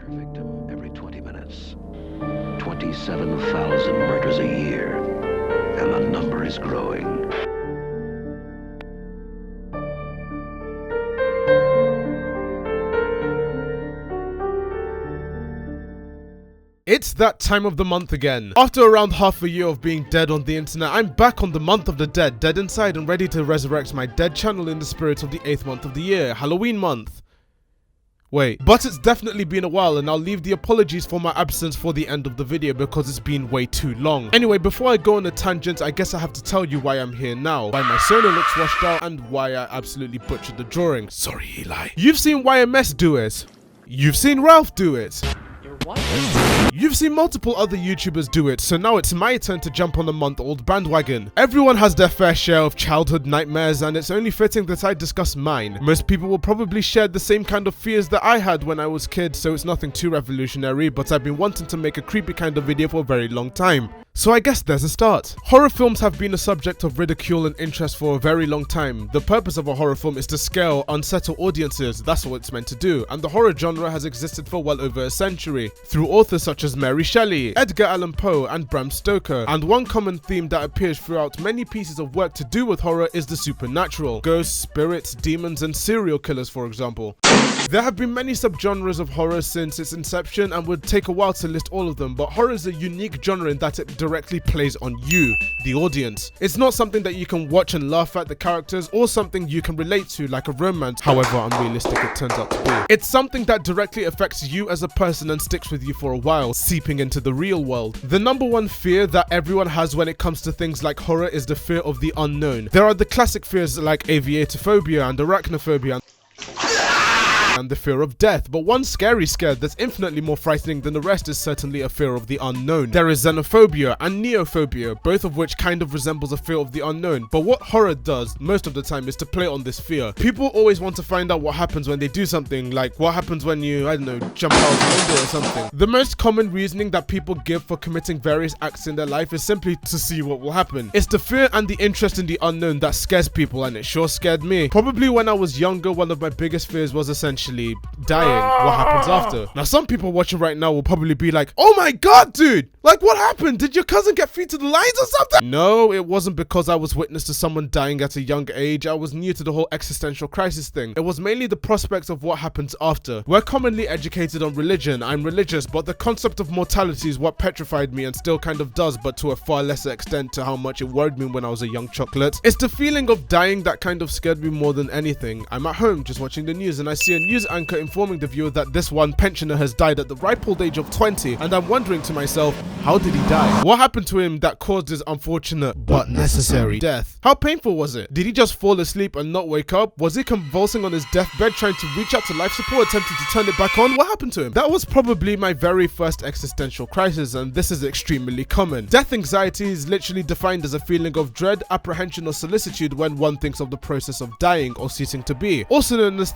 Victim every 20 minutes. 27,000 murders a year, and the number is growing. It's that time of the month again. After around half a year of being dead on the internet, I'm back on the month of the dead, dead inside and ready to resurrect my dead channel in the spirit of the 8th month of the year, Halloween month. Wait, but it's definitely been a while, and I'll leave the apologies for my absence for the end of the video because it's been way too long. Anyway, before I go on a tangent, I guess I have to tell you why I'm here now, why my Sona looks washed out, and why I absolutely butchered the drawing. Sorry, Eli. You've seen YMS do it. You've seen Ralph do it. What? You've seen multiple other YouTubers do it, so now it's my turn to jump on the month-old bandwagon. Everyone has their fair share of childhood nightmares, and it's only fitting that I discuss mine. Most people will probably share the same kind of fears that I had when I was a kid, so it's nothing too revolutionary, but I've been wanting to make a creepy kind of video for a very long time. So I guess there's a start. Horror films have been a subject of ridicule and interest for a very long time. The purpose of a horror film is to scare, unsettle audiences, that's what it's meant to do, and the horror genre has existed for well over a century, through authors such as Mary Shelley, Edgar Allan Poe, and Bram Stoker. And one common theme that appears throughout many pieces of work to do with horror is the supernatural. Ghosts, spirits, demons, and serial killers, for example. There have been many subgenres of horror since its inception and would take a while to list all of them, but horror is a unique genre in that it directly plays on you, the audience. It's not something that you can watch and laugh at the characters, or something you can relate to like a romance, however unrealistic it turns out to be. It's something that directly affects you as a person and sticks with you for a while, seeping into the real world. The number one fear that everyone has when it comes to things like horror is the fear of the unknown. There are the classic fears like aviatophobia and arachnophobia, and the fear of death, but one scary scare that's infinitely more frightening than the rest is certainly a fear of the unknown. There is xenophobia and neophobia, both of which kind of resembles a fear of the unknown, but what horror does most of the time is to play on this fear. People always want to find out what happens when they do something, like what happens when you, I don't know, jump out of the window or something. The most common reasoning that people give for committing various acts in their life is simply to see what will happen. It's the fear and the interest in the unknown that scares people, and it sure scared me. Probably when I was younger, one of my biggest fears was essentially dying. What happens after? Now some people watching right now will probably be like, oh my god, dude, like what happened? Did your cousin get free to the lines or something? No, it wasn't because I was witness to someone dying at a young age. I was new to the whole existential crisis thing. It was mainly the prospect of what happens after. We're commonly educated on religion. I'm religious, but the concept of mortality is what petrified me and still kind of does, but to a far lesser extent to how much it worried me when I was a young chocolate. It's the feeling of dying that kind of scared me more than anything. I'm at home just watching the news and I see a news anchor informing the viewer that this one pensioner has died at the ripe old age of 20, and I'm wondering to myself, how did he die? What happened to him that caused his unfortunate but necessary death? How painful was it? Did he just fall asleep and not wake up? Was he convulsing on his deathbed trying to reach out to life support, attempting to turn it back on? What happened to him? That was probably my very first existential crisis, and this is extremely common. Death anxiety is literally defined as a feeling of dread, apprehension, or solicitude when one thinks of the process of dying or ceasing to be, also known as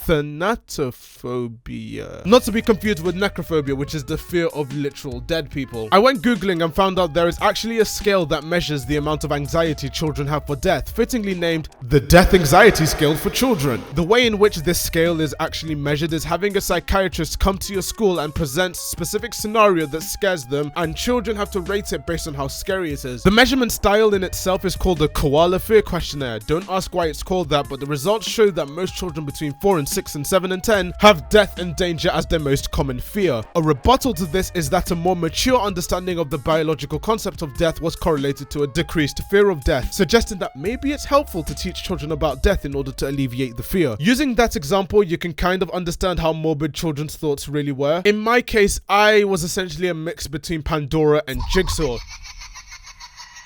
thanatophobia. Not to be confused with necrophobia, which is the fear of literal dead people. I went googling and found out there is actually a scale that measures the amount of anxiety children have for death, fittingly named the Death Anxiety Scale for Children. The way in which this scale is actually measured is having a psychiatrist come to your school and present a specific scenario that scares them, and children have to rate it based on how scary it is. The measurement style in itself is called the Koala Fear Questionnaire. Don't ask why it's called that, but the results show that most children between 4 and 6 and 7 and 10 have death and danger as their most common fear. A rebuttal to this is that a more mature understanding of the biological concept of death was correlated to a decreased fear of death, suggesting that maybe it's helpful to teach children about death in order to alleviate the fear. Using that example, you can kind of understand how morbid children's thoughts really were. In my case, I was essentially a mix between Pandora and Jigsaw.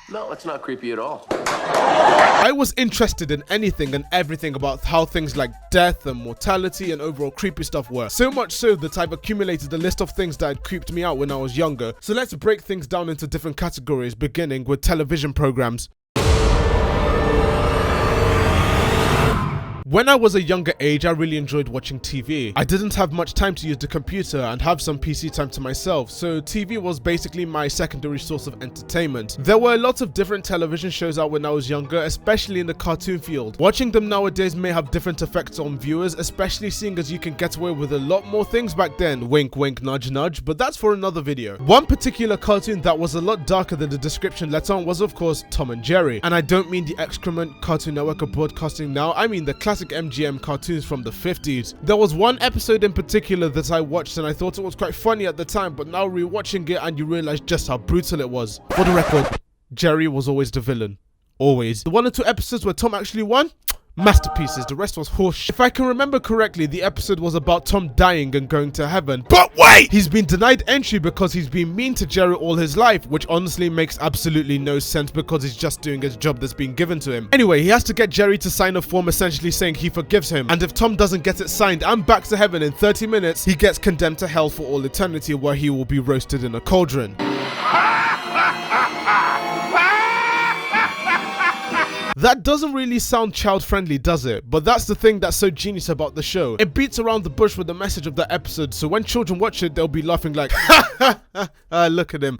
No, it's not creepy at all. I was interested in anything and everything about how things like death and mortality and overall creepy stuff were. So much so that I've accumulated a list of things that had creeped me out when I was younger. So let's break things down into different categories, beginning with television programs. When I was a younger age, I really enjoyed watching TV. I didn't have much time to use the computer and have some PC time to myself, so TV was basically my secondary source of entertainment. There were a lot of different television shows out when I was younger, especially in the cartoon field. Watching them nowadays may have different effects on viewers, especially seeing as you can get away with a lot more things back then. Wink wink nudge nudge, but that's for another video. One particular cartoon that was a lot darker than the description let on was of course Tom and Jerry. And I don't mean the excrement Cartoon Network are broadcasting now, I mean the classic MGM cartoons from the 50s. There was one episode in particular that I watched and I thought it was quite funny at the time, but now rewatching it and you realize just how brutal it was. For the record, Jerry was always the villain. Always. The 1 or 2 episodes where Tom actually won? Masterpieces, the rest was horseshit. If I can remember correctly, the episode was about Tom dying and going to heaven. But wait! He's been denied entry because he's been mean to Jerry all his life, which honestly makes absolutely no sense because he's just doing his job that's been given to him. Anyway, he has to get Jerry to sign a form essentially saying he forgives him, and if Tom doesn't get it signed and back to heaven in 30 minutes, he gets condemned to hell for all eternity where he will be roasted in a cauldron. That doesn't really sound child-friendly, does it? But that's the thing that's so genius about the show. It beats around the bush with the message of the episode, so when children watch it, they'll be laughing like, ha ha ha, look at him.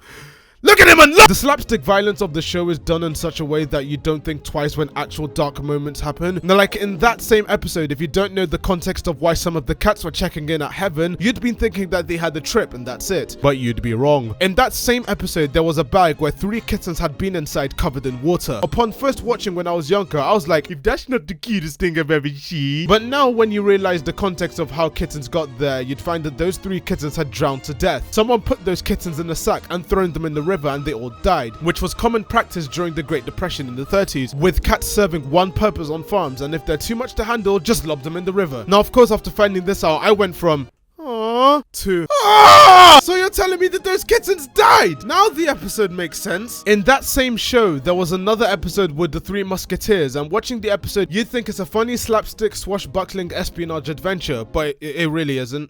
Look at him and look! The slapstick violence of the show is done in such a way that you don't think twice when actual dark moments happen. Now, like in that same episode, if you don't know the context of why some of the cats were checking in at heaven, you'd been thinking that they had a trip and that's it. But you'd be wrong. In that same episode, there was a bag where 3 kittens had been inside covered in water. Upon first watching when I was younger, I was like, if that's not the cutest thing I've ever seen. But now when you realize the context of how kittens got there, you'd find that those 3 kittens had drowned to death. Someone put those kittens in a sack and thrown them in the river and they all died, which was common practice during the Great Depression in the 30s, with cats serving one purpose on farms, and if they're too much to handle, just lob them in the river. Now, of course, after finding this out, I went from aww to ah! So you're telling me that those kittens died? Now the episode makes sense. In that same show, there was another episode with the 3 Musketeers, and watching the episode, you'd think it's a funny slapstick swashbuckling espionage adventure, but it really isn't.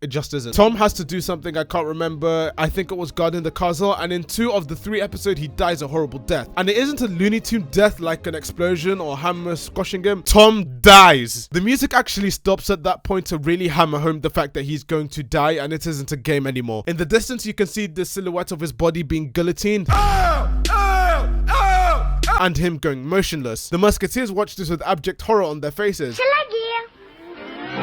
It just isn't. Tom has to do something I can't remember. I think it was guarding the castle, and in 2 of the 3 episodes he dies a horrible death. And it isn't a Looney Tune death like an explosion or hammer squashing him. Tom dies. The music actually stops at that point to really hammer home the fact that he's going to die and it isn't a game anymore. In the distance you can see the silhouette of his body being guillotined. And him going motionless. The Musketeers watch this with abject horror on their faces.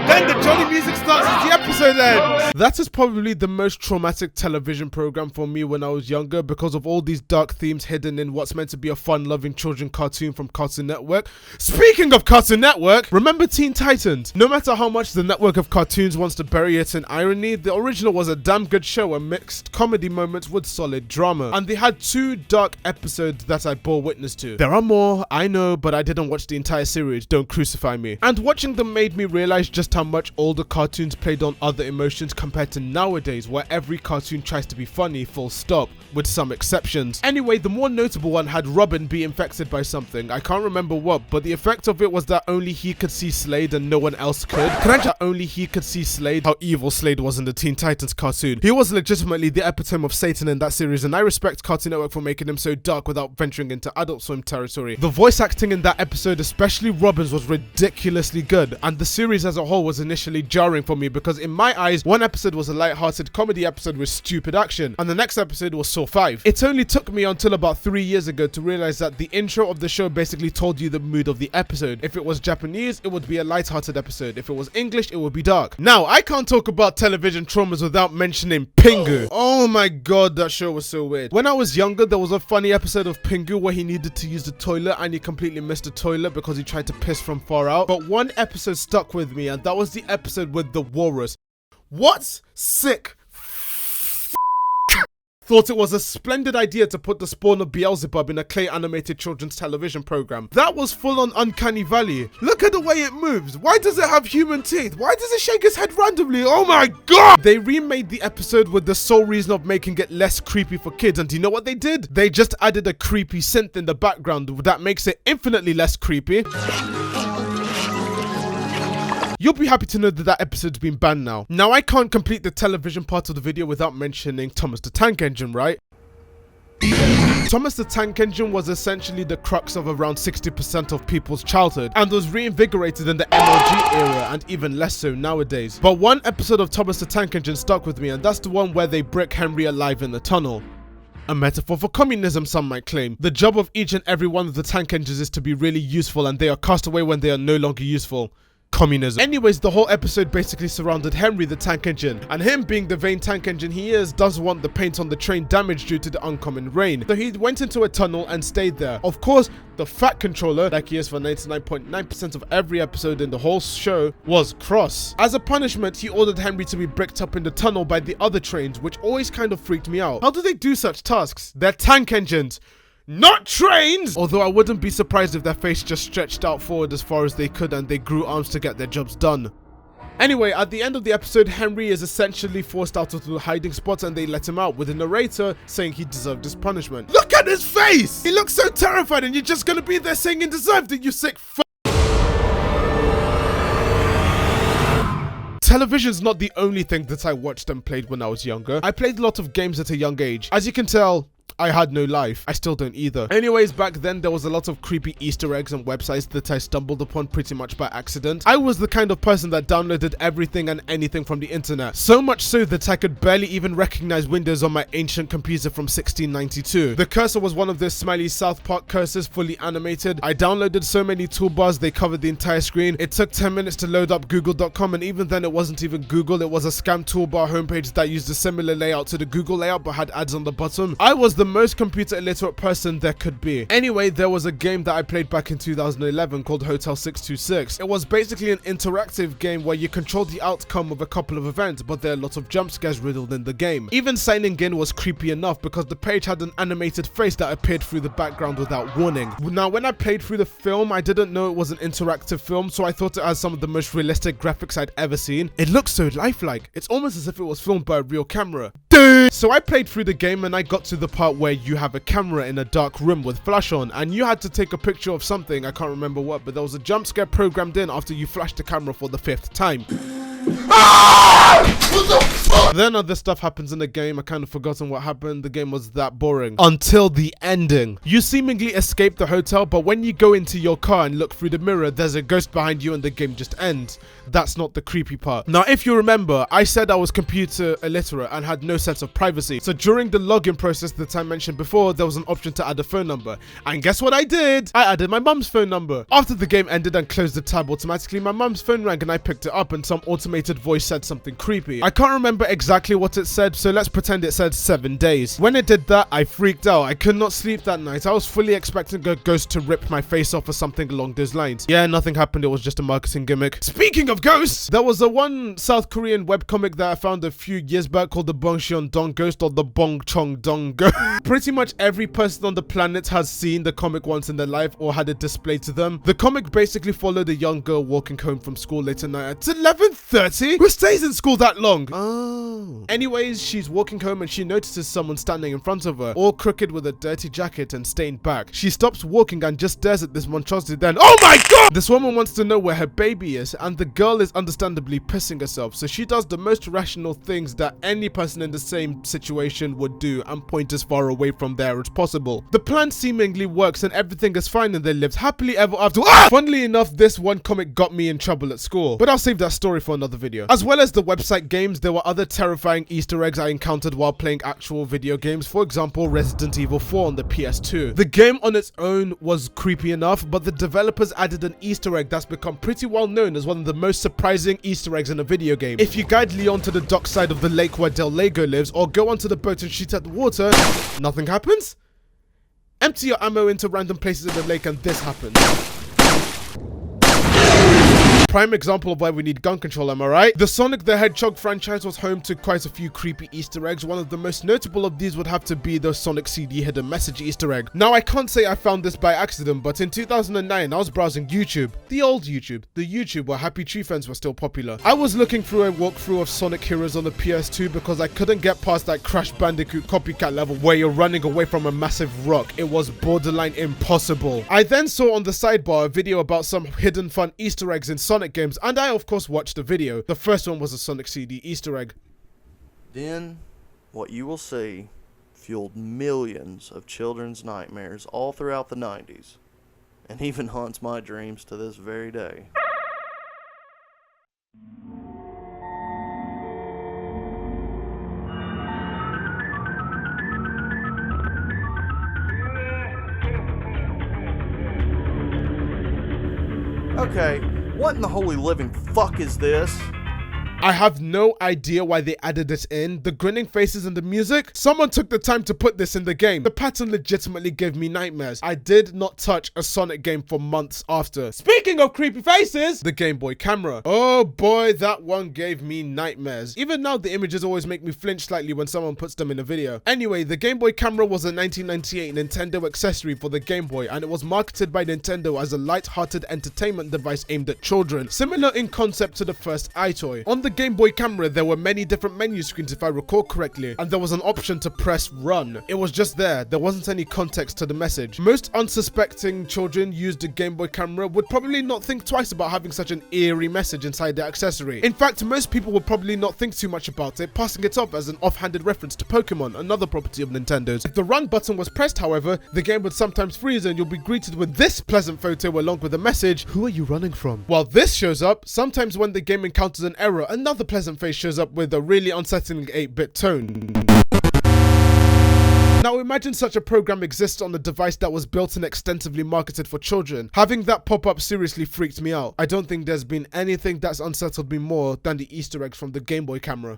Then the jolly music starts as the episode ends. That is probably the most traumatic television program for me when I was younger because of all these dark themes hidden in what's meant to be a fun-loving children cartoon from Cartoon Network. Speaking of Cartoon Network, remember Teen Titans? No matter how much the network of cartoons wants to bury it in irony, the original was a damn good show and mixed comedy moments with solid drama. And they had 2 dark episodes that I bore witness to. There are more, I know, but I didn't watch the entire series, don't crucify me. And watching them made me realize just how much older cartoons played on other emotions compared to nowadays, where every cartoon tries to be funny, full stop, with some exceptions. Anyway, the more notable one had Robin be infected by something. I can't remember what, but the effect of it was that only he could see Slade and no one else could. Only he could see Slade, how evil Slade was in the Teen Titans cartoon. He was legitimately the epitome of Satan in that series, and I respect Cartoon Network for making him so dark without venturing into Adult Swim territory. The voice acting in that episode, especially Robin's, was ridiculously good, and the series as a whole was initially jarring for me because in my eyes, one episode was a light-hearted comedy episode with stupid action, and the next episode was Saw 5. It only took me until about 3 years ago to realize that the intro of the show basically told you the mood of the episode. If it was Japanese, it would be a light-hearted episode. If it was English, it would be dark. Now, I can't talk about television traumas without mentioning Pingu. Oh my god, that show was so weird. When I was younger, there was a funny episode of Pingu where he needed to use the toilet and he completely missed the toilet because he tried to piss from far out. But one episode stuck with me, and that was the episode with the walrus. What's sick? Thought it was a splendid idea to put the spawn of Beelzebub in a clay animated children's television program. That was full on uncanny valley. Look at the way it moves. Why does it have human teeth? Why does it shake its head randomly? Oh my god! They remade the episode with the sole reason of making it less creepy for kids, and do you know what they did? They just added a creepy synth in the background that makes it infinitely less creepy. You'll be happy to know that that episode's been banned now. Now, I can't complete the television part of the video without mentioning Thomas the Tank Engine, right? Thomas the Tank Engine was essentially the crux of around 60% of people's childhood and was reinvigorated in the MLG era and even less so nowadays. But one episode of Thomas the Tank Engine stuck with me, and that's the one where they brick Henry alive in the tunnel. A metaphor for communism, some might claim. The job of each and every one of the tank engines is to be really useful, and they are cast away when they are no longer useful. Communism. Anyways, the whole episode basically surrounded Henry the tank engine, and him being the vain tank engine he is, does want the paint on the train damaged due to the oncoming rain. So he went into a tunnel and stayed there. Of course, the fat controller, like he is for 99.9% of every episode in the whole show, was cross. As a punishment, he ordered Henry to be bricked up in the tunnel by the other trains, which always kind of freaked me out. How do they do such tasks? They're tank engines, not trains! Although I wouldn't be surprised if their face just stretched out forward as far as they could and they grew arms to get their jobs done. Anyway, at the end of the episode, Henry is essentially forced out of the hiding spot and they let him out, with the narrator saying he deserved his punishment. Look at his face! He looks so terrified, and you're just gonna be there saying he deserved it, you sick f***. Television's not the only thing that I watched and played when I was younger. I played a lot of games at a young age. As you can tell, I had no life. I still don't either. Anyways, back then there was a lot of creepy Easter eggs and websites that I stumbled upon pretty much by accident. I was the kind of person that downloaded everything and anything from the internet. So much so that I could barely even recognize Windows on my ancient computer from 1692. The cursor was one of those smiley South Park cursors, fully animated. I downloaded so many toolbars they covered the entire screen. It took 10 minutes to load up google.com, and even then it wasn't even Google. It was a scam toolbar homepage that used a similar layout to the Google layout but had ads on the bottom. I was the most computer illiterate person there could be. Anyway, there was a game that I played back in 2011 called Hotel 626. It was basically an interactive game where you control the outcome of a couple of events, but there are a lot of jump scares riddled in the game. Even signing in was creepy enough because the page had an animated face that appeared through the background without warning. Now, when I played through the film, I didn't know it was an interactive film, so I thought it had some of the most realistic graphics I'd ever seen. It looks so lifelike. It's almost as if it was filmed by a real camera. So I played through the game and I got to the part where you have a camera in a dark room with flash on and you had to take a picture of something. I can't remember what, but there was a jump scare programmed in after you flashed the camera for the 5th time. Then other stuff happens in the game. I kind of forgotten what happened. The game was that boring until the ending. You seemingly escape the hotel, but when you go into your car and look through the mirror, there's a ghost behind you and the game just ends. That's not the creepy part. Now, if you remember, I said I was computer illiterate and had no sense of privacy. So during the login process that I mentioned before, there was an option to add a phone number. And guess what I did? I added my mum's phone number. After the game ended and closed the tab automatically, my mum's phone rang and I picked it up and some automated voice said something creepy. I can't remember exactly what it said, so let's pretend it said 7 days. When it did that, I freaked out. I could not sleep that night. I was fully expecting a ghost to rip my face off or something along those lines. Yeah, nothing happened. It was just a marketing gimmick. Speaking of ghosts, there was a one South Korean webcomic that I found a few years back called the Bongcheon Dong Ghost, or the Bong Chong Dong Ghost. Pretty much every person on the planet has seen the comic once in their life or had it displayed to them. The comic basically followed a young girl walking home from school late at night at 11:30. Who stays in school that long? Oh. Anyways, she's walking home and she notices someone standing in front of her, all crooked with a dirty jacket and stained back. She stops walking and just stares at this monstrosity. Then, oh my god! This woman wants to know where her baby is, and the girl is understandably pissing herself, so she does the most rational things that any person in the same situation would do and point as far away from there as possible. The plan seemingly works and everything is fine and they lived happily ever after. Funnily enough, this one comic got me in trouble at school, but I'll save that story for another video. As well as the website games, there were other terrifying Easter eggs I encountered while playing actual video games. For example, Resident Evil 4 on the PS2. The game on its own was creepy enough, but the developers added an Easter egg that's become pretty well known as one of the most surprising Easter eggs in a video game. If you guide Leon to the dockside of the lake where Del Lego lives, or go onto the boat and shoot at the water, nothing happens. Empty your ammo into random places in the lake and this happens. Prime example of why we need gun control, am I right? The Sonic the Hedgehog franchise was home to quite a few creepy Easter eggs. One of the most notable of these would have to be the Sonic CD hidden message Easter egg. Now, I can't say I found this by accident, but in 2009, I was browsing YouTube. The old YouTube. The YouTube where Happy Tree Friends were still popular. I was looking through a walkthrough of Sonic Heroes on the PS2 because I couldn't get past that Crash Bandicoot copycat level where you're running away from a massive rock. It was borderline impossible. I then saw on the sidebar a video about some hidden fun Easter eggs in Sonic games, and I of course watched the video. The first one was a Sonic CD Easter egg. Then what you will see fueled millions of children's nightmares all throughout the 90s, and even haunts my dreams to this very day. Okay, what in the holy living fuck is this? I have no idea why they added it in. The grinning faces and the music? Someone took the time to put this in the game. The pattern legitimately gave me nightmares. I did not touch a Sonic game for months after. Speaking of creepy faces, the Game Boy camera. Oh boy, that one gave me nightmares. Even now, the images always make me flinch slightly when someone puts them in a video. Anyway, the Game Boy camera was a 1998 Nintendo accessory for the Game Boy, and it was marketed by Nintendo as a light-hearted entertainment device aimed at children, similar in concept to the first iToy. On the Game Boy camera, there were many different menu screens if I recall correctly, and there was an option to press run. It was just there wasn't any context to the message. Most unsuspecting children used a Game Boy camera would probably not think twice about having such an eerie message inside their accessory. In fact, most people would probably not think too much about it, passing it off as an offhanded reference to Pokemon, another property of Nintendo's. If the run button was pressed, however, the game would sometimes freeze and you'll be greeted with this pleasant photo along with a message, "Who are you running from?" While this shows up, sometimes when the game encounters an error, another pleasant face shows up with a really unsettling 8-bit tone. Now imagine such a program exists on a device that was built and extensively marketed for children. Having that pop up seriously freaked me out. I don't think there's been anything that's unsettled me more than the Easter eggs from the Game Boy camera.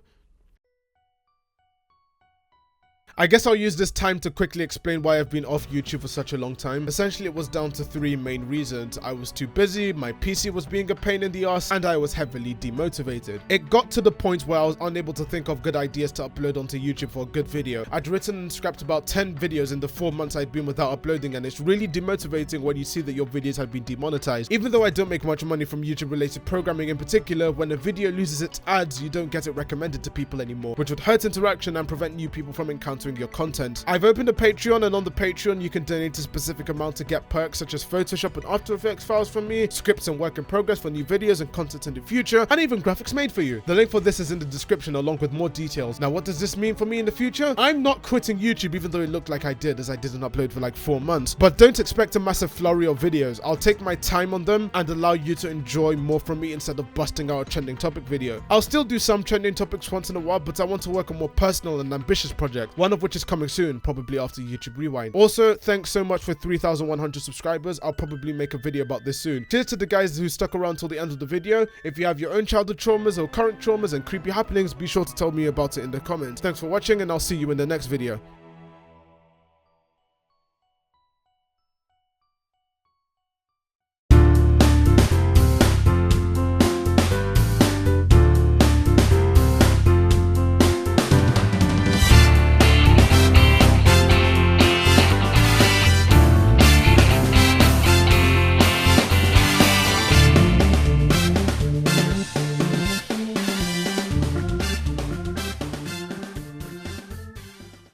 I guess I'll use this time to quickly explain why I've been off YouTube for such a long time. Essentially, it was down to 3 main reasons. I was too busy, my PC was being a pain in the ass, and I was heavily demotivated. It got to the point where I was unable to think of good ideas to upload onto YouTube for a good video. I'd written and scrapped about 10 videos in the 4 months I'd been without uploading, and it's really demotivating when you see that your videos have been demonetized. Even though I don't make much money from YouTube related programming in particular, when a video loses its ads, you don't get it recommended to people anymore, which would hurt interaction and prevent new people from encountering your content. I've opened a Patreon, and on the Patreon you can donate a specific amount to get perks such as Photoshop and After Effects files from me, scripts and work in progress for new videos and content in the future, and even graphics made for you. The link for this is in the description along with more details. Now what does this mean for me in the future? I'm not quitting YouTube even though it looked like I did, as I didn't upload for like 4 months, but don't expect a massive flurry of videos. I'll take my time on them and allow you to enjoy more from me instead of busting out a trending topic video. I'll still do some trending topics once in a while, but I want to work on more personal and ambitious projects, one of which is coming soon, probably after YouTube Rewind. Also, thanks so much for 3,100 subscribers. I'll probably make a video about this soon. Cheers to the guys who stuck around till the end of the video. If you have your own childhood traumas or current traumas and creepy happenings, be sure to tell me about it in the comments. Thanks for watching, and I'll see you in the next video.